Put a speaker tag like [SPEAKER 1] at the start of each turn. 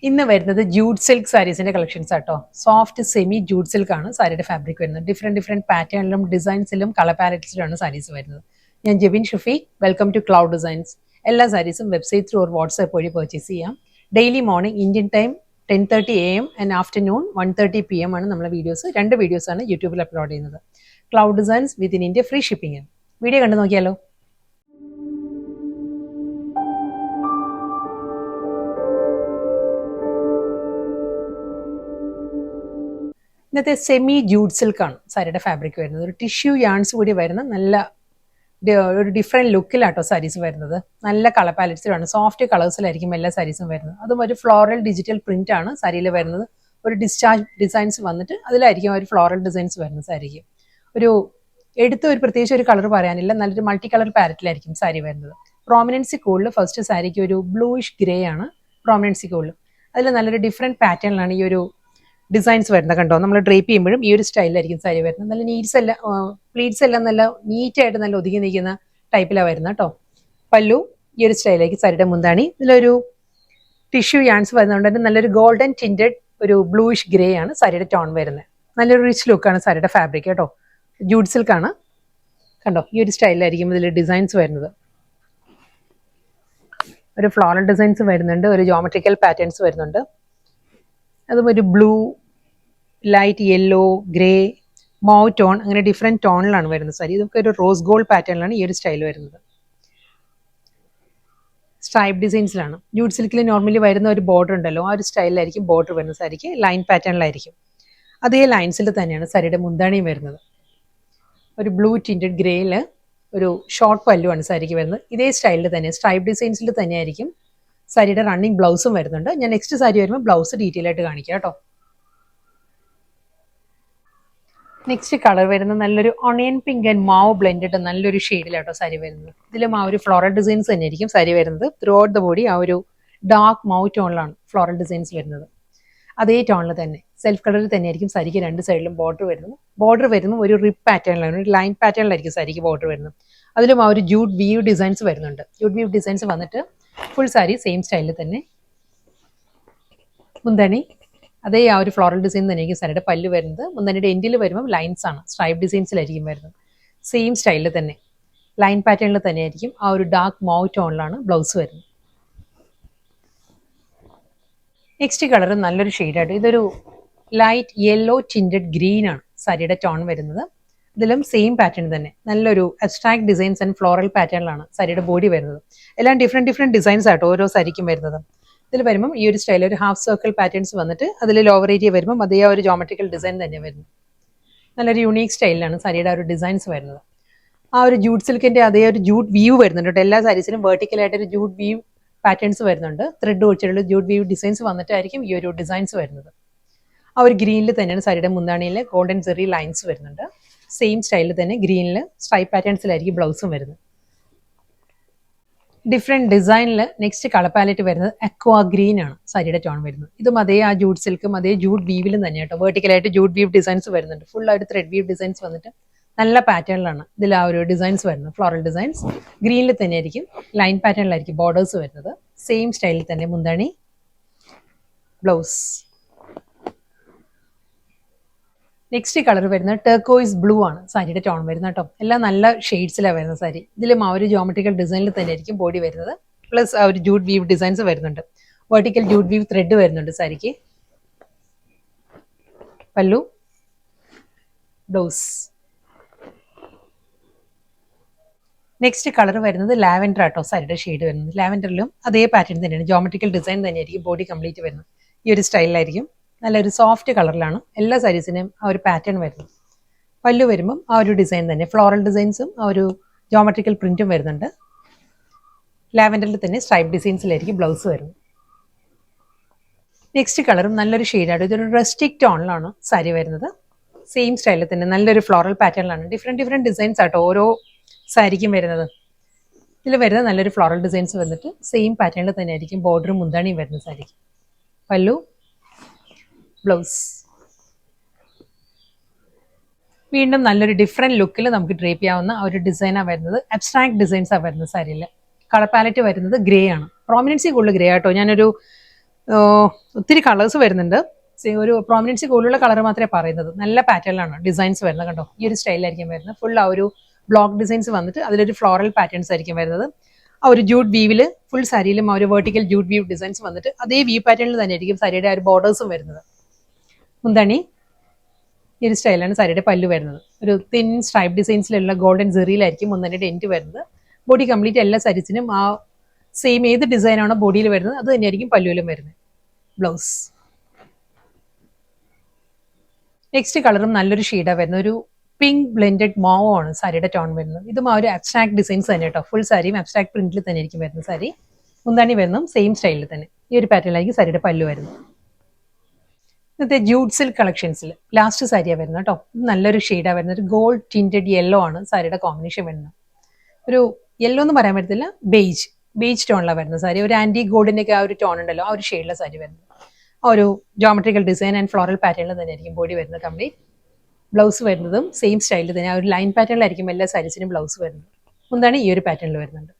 [SPEAKER 1] ഇന്ന് വരുന്നത് jute silk സാരീസിന്റെ കളക്ഷൻസ് ആട്ടോ. സോഫ്റ്റ് സെമി ജൂട്ട് സിൽക്ക് ആണ് സാരിയുടെ ഫാബ്രിക് വരുന്നത്. ഡിഫറെന്റ് പാറ്റേണിലും ഡിസൈൻസിലും കളർ പാലറ്റ്സിലാണ് സാരീസ് വരുന്നത്. ഞാൻ Jebin Shafeeq. Welcome to cloud designs. എല്ലാ സാരീസും വെബ്സൈറ്റ് ത്രൂ വാട്സ്ആപ്പ് വഴി പർച്ചേസ് ചെയ്യാം. Daily morning Indian time 10:30 AM and afternoon 1:30 PM ആണ് നമ്മളെ വീഡിയോസ്. 2 വീഡിയോസാണ് യൂട്യൂബിൽ അപ്ലോഡ് ചെയ്യുന്നത്. Cloud designs within India, free shipping. Video കണ്ടു നോക്കിയാലോ. ഇന്നത്തെ സെമി ജൂട്ട് സിൽക്ക് ആണ് സാരിയുടെ ഫാബ്രിക് വരുന്നത്. ഒരു ടിഷ്യൂ യാൺസ് കൂടി വരുന്ന നല്ല ഒരു ഡിഫറെന്റ് ലുക്കിലാട്ടോ സാരീസ് വരുന്നത്. നല്ല കളർ പാലറ്റ്സിലാണ്, സോഫ്റ്റ് കളേഴ്സിലായിരിക്കും എല്ലാ സാരീസും വരുന്നത്. അതും ഒരു ഫ്ലോറൽ ഡിജിറ്റൽ പ്രിന്റ് ആണ് സാരിയിൽ വരുന്നത്. ഒരു ഡിസ്ചാർജ് ഡിസൈൻസ് വന്നിട്ട് അതിലായിരിക്കും ഒരു ഫ്ലോറൽ ഡിസൈൻസ് വരുന്ന സാരിക്ക്. ഒരു ഒരു പ്രത്യേകിച്ച് ഒരു കളർ പറയാനില്ല, നല്ലൊരു മൾട്ടി കളർ പാലറ്റിലായിരിക്കും സാരി വരുന്നത്. പ്രോമിനൻസി കൂടുതൽ ഫസ്റ്റ് സാരിക്ക് ഒരു ബ്ലൂയിഷ് ഗ്രേ ആണ് പ്രോമിനൻസി കൂടുതൽ. അതിൽ നല്ലൊരു ഡിഫറെന്റ് പാറ്റേണിലാണ് ഈ ഒരു ഡിസൈൻസ് വരുന്നത്. കണ്ടോ, നമ്മൾ ഡ്രേപ്പ് ചെയ്യുമ്പോഴും ഈ ഒരു സ്റ്റൈലിലായിരിക്കും സാരി വരുന്നത്. നല്ല നീഡ്സ് എല്ലാം പ്ലീറ്റ്സ് എല്ലാം നല്ല നീറ്റായിട്ട് നല്ല ഒതുങ്ങി നിൽക്കുന്ന ടൈപ്പിലാണ് വരുന്നത് കേട്ടോ. പല്ലു ഈ ഒരു സ്റ്റൈലിലേക്ക് സാരിയുടെ മുന്താണി. ഇതിലൊരു ടിഷ്യൂ യാൺസ് വരുന്നതുകൊണ്ട് തന്നെ നല്ലൊരു ഗോൾഡൻ ടിൻറ്റഡ് ഒരു ബ്ലൂയിഷ് ഗ്രേ ആണ് സാരിയുടെ ടോൺ വരുന്നത്. നല്ലൊരു റിച്ച് ലുക്കാണ് സാരിയുടെ ഫാബ്രിക് കേട്ടോ. ജൂട്ട് സിൽക്ക് ആണ്. കണ്ടോ, ഈ ഒരു സ്റ്റൈലിലായിരിക്കും ഇതിൽ ഡിസൈൻസ് വരുന്നത്. ഒരു ഫ്ലോറൽ ഡിസൈൻസ് വരുന്നുണ്ട്, ഒരു ജോമെട്രിക്കൽ പാറ്റേൺസ് വരുന്നുണ്ട്. അതും ഒരു blue, light yellow, grey, mauve tone, അങ്ങനെ ഡിഫറെന്റ് ടോണിലാണ് വരുന്നത് സാരി. ഇതൊക്കെ ഒരു റോസ് ഗോൾഡ് പാറ്റേണിലാണ് ഈ ഒരു സ്റ്റൈൽ വരുന്നത്. സ്ട്രൈപ്പ് ഡിസൈൻസിലാണ്. ജൂട്ട് സിൽക്കിൽ നോർമലി വരുന്ന ഒരു ബോർഡർ ഉണ്ടല്ലോ, ആ ഒരു സ്റ്റൈലിലായിരിക്കും ബോർഡർ വരുന്ന സാരിക്ക്. ലൈൻ പാറ്റേണിലായിരിക്കും. അതേ ലൈൻസിൽ തന്നെയാണ് സാരിയുടെ മുന്താണിയും വരുന്നത്. ഒരു ബ്ലൂ ടിൻറ്റഡ് ഗ്രേയിൽ ഒരു ഷോർട്ട് പല്ലുവാണ് സാരിക്ക് വരുന്നത്. ഇതേ സ്റ്റൈലിൽ തന്നെ സ്ട്രൈപ്പ് ഡിസൈൻസിൽ തന്നെയായിരിക്കും സാരിയുടെ റണ്ണിങ് ബ്ലൗസും വരുന്നുണ്ട്. ഞാൻ നെക്സ്റ്റ് സാരി വരുമ്പോൾ ബ്ലൗസ് ഡീറ്റെയിൽ ആയിട്ട് കാണിക്കാം കേട്ടോ. നെക്സ്റ്റ് കളർ വരുന്നത് നല്ലൊരു ഓണിയൻ പിങ്ക് ആൻഡ് മാവ് ബ്ലെൻഡഡ് നല്ലൊരു ഷെയ്ഡിലാട്ടോ സാരി വരുന്നത്. ഇതിലും ആ ഒരു ഫ്ലോറൽ ഡിസൈൻസ് തന്നെയായിരിക്കും സാരി വരുന്നത്. ത്രൂ ഔട്ട് ദ ബോഡി ആ ഒരു ഡാർക്ക് മൗ ടോണിലാണ് ഫ്ലോറൽ ഡിസൈൻസ് വരുന്നത്. അതേ ടോണിൽ തന്നെ സെൽഫ് കളറിൽ തന്നെയായിരിക്കും സാരിക്ക് രണ്ട് സൈഡിലും ബോർഡർ വരുന്നത്. ബോർഡർ വരുന്നത് ഒരു റിപ്പ് പാറ്റേണിലാണ്, ഒരു ലൈൻ പാറ്റേണിലായിരിക്കും സാരിക്ക് ബോർഡർ വരുന്നത്. അതിലും ആ ഒരു ജൂട്ട് വീവ് ഡിസൈൻസ് വരുന്നുണ്ട്. ജൂട്ട് വീവ് ഡിസൈൻസ് വന്നിട്ട് ഫുൾ സാരി സെയിം സ്റ്റൈലിൽ തന്നെ. മുന്താണി അതേ ആ ഒരു ഫ്ലോറൽ ഡിസൈൻ തന്നെയായിരിക്കും സാരിയുടെ പല്ല് വരുന്നത്. മുന്താണിയുടെ എൻഡിൽ വരുമ്പോൾ ലൈൻസ് ആണ്, സ്ട്രൈപ്പ് ഡിസൈൻസിലായിരിക്കും വരുന്നത്. സെയിം സ്റ്റൈലിൽ തന്നെ ലൈൻ പാറ്റേണിൽ തന്നെയായിരിക്കും ആ ഒരു ഡാർക്ക് മൗ ടോണിലാണ് ബ്ലൗസ് വരുന്നത്. നെക്സ്റ്റ് കളർ നല്ലൊരു ഷെയ്ഡായിട്ട് ഇതൊരു ലൈറ്റ് യെല്ലോ ടിൻറ്റഡ് ഗ്രീൻ ആണ് സാരിയുടെ ടോൺ വരുന്നത്. ഇതിലും സെയിം പാറ്റേൺ തന്നെ നല്ലൊരു അബ്സ്ട്രാക്ട് ഡിസൈൻസ് ആൻഡ് ഫ്ലോറൽ പാറ്റേണിലാണ് സാരിയുടെ ബോഡി വരുന്നത്. എല്ലാം ഡിഫറെന്റ് ഡിസൈൻസ് ആട്ടോ ഓരോ സാരിക്കും വരുന്നത്. ഇതിൽ വരുമ്പം ഈ ഒരു സ്റ്റൈൽ ഒരു ഹാഫ് സർക്കിൾ പാറ്റേൺസ് വന്നിട്ട് അതിൽ ലോവർ ഏരിയ വരുമ്പം അതേ ഒരു ജോമെട്രിക്കൽ ഡിസൈൻ തന്നെ വരുന്നത്. നല്ലൊരു യൂണീക്ക് സ്റ്റൈലിലാണ് സാരിയുടെ ആ ഒരു ഡിസൈൻസ് വരുന്നത്. ആ ഒരു ജൂട്ട് സിൽക്കിന്റെ അതേ ഒരു ജൂട്ട് വ്യൂ വരുന്നുണ്ട് കേട്ടോ. എല്ലാ സാരീസിലും വെർട്ടിക്കലായിട്ട് ഒരു ജൂട്ട് വ്യൂ പാറ്റേൺസ് വരുന്നുണ്ട്. ത്രെഡ് വെച്ചിട്ടുള്ള ജൂട്ട് വ്യൂ ഡിസൈൻസ് വന്നിട്ടായിരിക്കും ഈ ഒരു ഡിസൈൻസ് വരുന്നത്. ആ ഒരു ഗ്രീനിൽ തന്നെയാണ് സാരിയുടെ മുന്താണിയിൽ ഗോൾഡൻ ജെറി ലൈൻസ് വരുന്നുണ്ട്. സെയിം സ്റ്റൈലിൽ തന്നെ ഗ്രീനിൽ സ്ട്രൈപ്പ് പാറ്റേൺസിലായിരിക്കും ബ്ലൗസും വരുന്നത്. ഡിഫറെന്റ് ഡിസൈനിൽ നെക്സ്റ്റ് കളർ പാലറ്റ് വരുന്നത് അക്വാ ഗ്രീൻ ആണ് സാരിയുടെ ടോൺ വരുന്നത്. ഇതും അതേ ആ ജൂട്ട് സിൽക്കും അതേ ജൂട്ട് വീവിലും തന്നെ കേട്ടോ. വെർട്ടിക്കലായിട്ട് ജൂട്ട് വീവ് ഡിസൈൻസ് വരുന്നുണ്ട്. ഫുൾ ആ ഒരു ത്രെഡ് വീവ് ഡിസൈൻസ് വന്നിട്ട് നല്ല പാറ്റേണിലാണ് ഇതിൽ ആ ഒരു ഡിസൈൻസ് വരുന്നത്. ഫ്ലോറൽ ഡിസൈൻസ് ഗ്രീനിൽ തന്നെയായിരിക്കും, ലൈൻ പാറ്റേണിലായിരിക്കും ബോർഡേഴ്സ് വരുന്നത്. സെയിം സ്റ്റൈലിൽ തന്നെ മുന്താണി, ബ്ലൗസ്. നെക്സ്റ്റ് കളർ വരുന്നത് ടെർക്കോയിസ് ബ്ലൂ ആണ് സാരിയുടെ ടോൺ വരുന്നത് കേട്ടോ. എല്ലാം നല്ല ഷെയ്ഡ്സിലാണ് വരുന്നത് സാരി. ഇതിലും ആ ഒരു ജോമെട്രിക്കൽ ഡിസൈനിൽ തന്നെയായിരിക്കും ബോഡി വരുന്നത്. പ്ലസ് ആ ഒരു ജൂട്ട് വീവ് ഡിസൈൻസ് വരുന്നുണ്ട്. വെർട്ടിക്കൽ ജൂട്ട് വീവ് ത്രെഡ് വരുന്നുണ്ട് സാരിക്ക്. പല്ലു, ബ്ലൗസ്. നെക്സ്റ്റ് കളർ വരുന്നത് ലാവൻഡർ ആട്ടോ സാരിയുടെ ഷെയ്ഡ് വരുന്നത്. ലാവൻഡറിലും അതേ പാറ്റേൺ തന്നെയാണ്, ജോമെട്രിക്കൽ ഡിസൈൻ തന്നെയായിരിക്കും ബോഡി കംപ്ലീറ്റ് വരുന്നത്. ഈ ഒരു സ്റ്റൈലിലായിരിക്കും നല്ലൊരു സോഫ്റ്റ് കളറിലാണ് എല്ലാ സാരീസിനും ആ ഒരു പാറ്റേൺ വരുന്നത്. പല്ലു വരുമ്പം ആ ഒരു ഡിസൈൻ തന്നെ ഫ്ലോറൽ ഡിസൈൻസും ആ ഒരു ജോമെട്രിക്കൽ പ്രിന്റും വരുന്നുണ്ട്. ലാവൻഡറിൽ തന്നെ സ്ട്രൈപ്പ് ഡിസൈൻസിലായിരിക്കും ബ്ലൗസ് വരുന്നത്. നെക്സ്റ്റ് കളറും നല്ലൊരു ഷെയ്ഡാണ്. ഇതൊരു റസ്റ്റിക് ടോണിലാണ് സാരി വരുന്നത്. സെയിം സ്റ്റൈലിൽ തന്നെ നല്ലൊരു ഫ്ലോറൽ പാറ്റേണിലാണ്. ഡിഫറെന്റ് ഡിസൈൻസ് ആട്ടോ ഓരോ സാരിക്കും വരുന്നത്. ഇതിൽ വരുന്നത് നല്ലൊരു ഫ്ലോറൽ ഡിസൈൻസ് വന്നിട്ട് സെയിം പാറ്റേണിൽ തന്നെ ആയിരിക്കും ബോർഡറും മുന്താണിയും വരുന്ന സാരിക്ക്. പല്ലു, ബ്ലൗസ്. വീണ്ടും നല്ലൊരു ഡിഫറെന്റ് ലുക്കിൽ നമുക്ക് ഡ്രേപ്പ് ചെയ്യാവുന്ന ഒരു ഡിസൈനാണ് വരുന്നത്. അബ്സ്ട്രാക്ട് ഡിസൈൻസാണ് വരുന്നത് സാരിയിൽ. കളർ പാലറ്റ് വരുന്നത് ഗ്രേ ആണ്. പ്രോമിനൻസി കൂടുതൽ ഗ്രേ ആട്ടോ. ഞാനൊരു ഒത്തിരി കളേഴ്സ് വരുന്നുണ്ട്. ഒരു പ്രോമിനൻസി കൂടുതലുള്ള കളർ മാത്രമേ പറയുന്നത്. നല്ല പാറ്റേണിലാണ് ഡിസൈൻസ് വരുന്നത് കണ്ടോ. ഈ ഒരു സ്റ്റൈലായിരിക്കും വരുന്നത്. ഫുൾ ആ ഒരു ബ്ലോക്ക് ഡിസൈൻസ് വന്നിട്ട് അതിലൊരു ഫ്ലോറൽ പാറ്റേൺസ് ആയിരിക്കും വരുന്നത്. ആ ഒരു ജൂട്ട് വീവിൽ ഫുൾ സാരിയിലും ആ ഒരു വെർട്ടിക്കൽ ജൂട്ട് വീവ് ഡിസൈൻസ് വന്നിട്ട് അതേ വീവ് പാറ്റേണിൽ തന്നെ ആയിരിക്കും സാരിയുടെ ആ ഒരു ബോർഡേഴ്സും വരുന്നത്. മുന്താണി ഈ ഒരു സ്റ്റൈലാണ് സാരിയുടെ പല്ലു വരുന്നത്. ഒരു തിൻ സ്ട്രൈപ്പ് ഡിസൈൻസിലുള്ള ഗോൾഡൻ സെറിയിലായിരിക്കും മുന്താണിയുടെ എൻഡ് വരുന്നത്. ബോഡി കംപ്ലീറ്റ് എല്ലാ സാരീസിനും ആ സെയിം ഏത് ഡിസൈനാണോ ബോഡിയിൽ വരുന്നത് അത് തന്നെയായിരിക്കും പല്ലുവിലും വരുന്നത്. ബ്ലൗസ് നെക്സ്റ്റ് കളറും നല്ലൊരു ഷെയ്ഡാണ് വരുന്നത്. ഒരു പിങ്ക് ബ്ലെൻഡഡ് മാവോ ആണ് സാരിയുടെ ടോൺ വരുന്നത്. ഇതും ആ ഒരു അബ്സ്ട്രാക്ട് ഡിസൈൻസ് തന്നെ കേട്ടോ. ഫുൾ സാരിയും അബ്സ്ട്രാക്ട് പ്രിന്റിൽ തന്നെ ആയിരിക്കും വരുന്നത്. സാരി മുന്താണി വരുന്നതും സെയിം സ്റ്റൈലിൽ തന്നെ. ഈ ഒരു പാറ്റേണിലായിരിക്കും സാരിയുടെ പല്ലു വരുന്നത്. ഇന്നത്തെ ജൂട്ട് സിൽക്ക് കളക്ഷൻസിൽ ലാസ്റ്റ് സാരിയാണ് വരുന്നത് കേട്ടോ. നല്ലൊരു ഷെയ്ഡാണ് വരുന്നത്. ഒരു ഗോൾഡ് ടിൻറ്റഡ് യെല്ലോ ആണ് സാരിയുടെ കോമ്പിനേഷൻ വരുന്നത്. ഒരു യെല്ലോ എന്ന് പറയാൻ പറ്റത്തില്ല, ബേജ് ടോണിലാണ് വരുന്നത് സാരി. ഒരു ആന്റി ഗോൾഡിന്റെ ഒക്കെ ആ ഒരു ടോൺ ഉണ്ടല്ലോ, ആ ഒരു ഷെയ്ഡിലെ സാരി വരുന്നത്. ആ ഒരു ജോമെട്രിക്കൽ ഡിസൈൻ ആൻഡ് ഫ്ലോറൽ പാറ്റേണിൽ തന്നെ ആയിരിക്കും ബോഡി വരുന്നത് കംപ്ലീറ്റ്. ബ്ലൗസ് വരുന്നതും സെയിം സ്റ്റൈലിൽ തന്നെ ആ ഒരു ലൈൻ പാറ്റേണിലായിരിക്കും എല്ലാ സാരീസിനും ബ്ലൗസ് വരുന്നത്. മുന്താണി ഈ ഒരു പാറ്റേണിൽ വരുന്നുണ്ട്.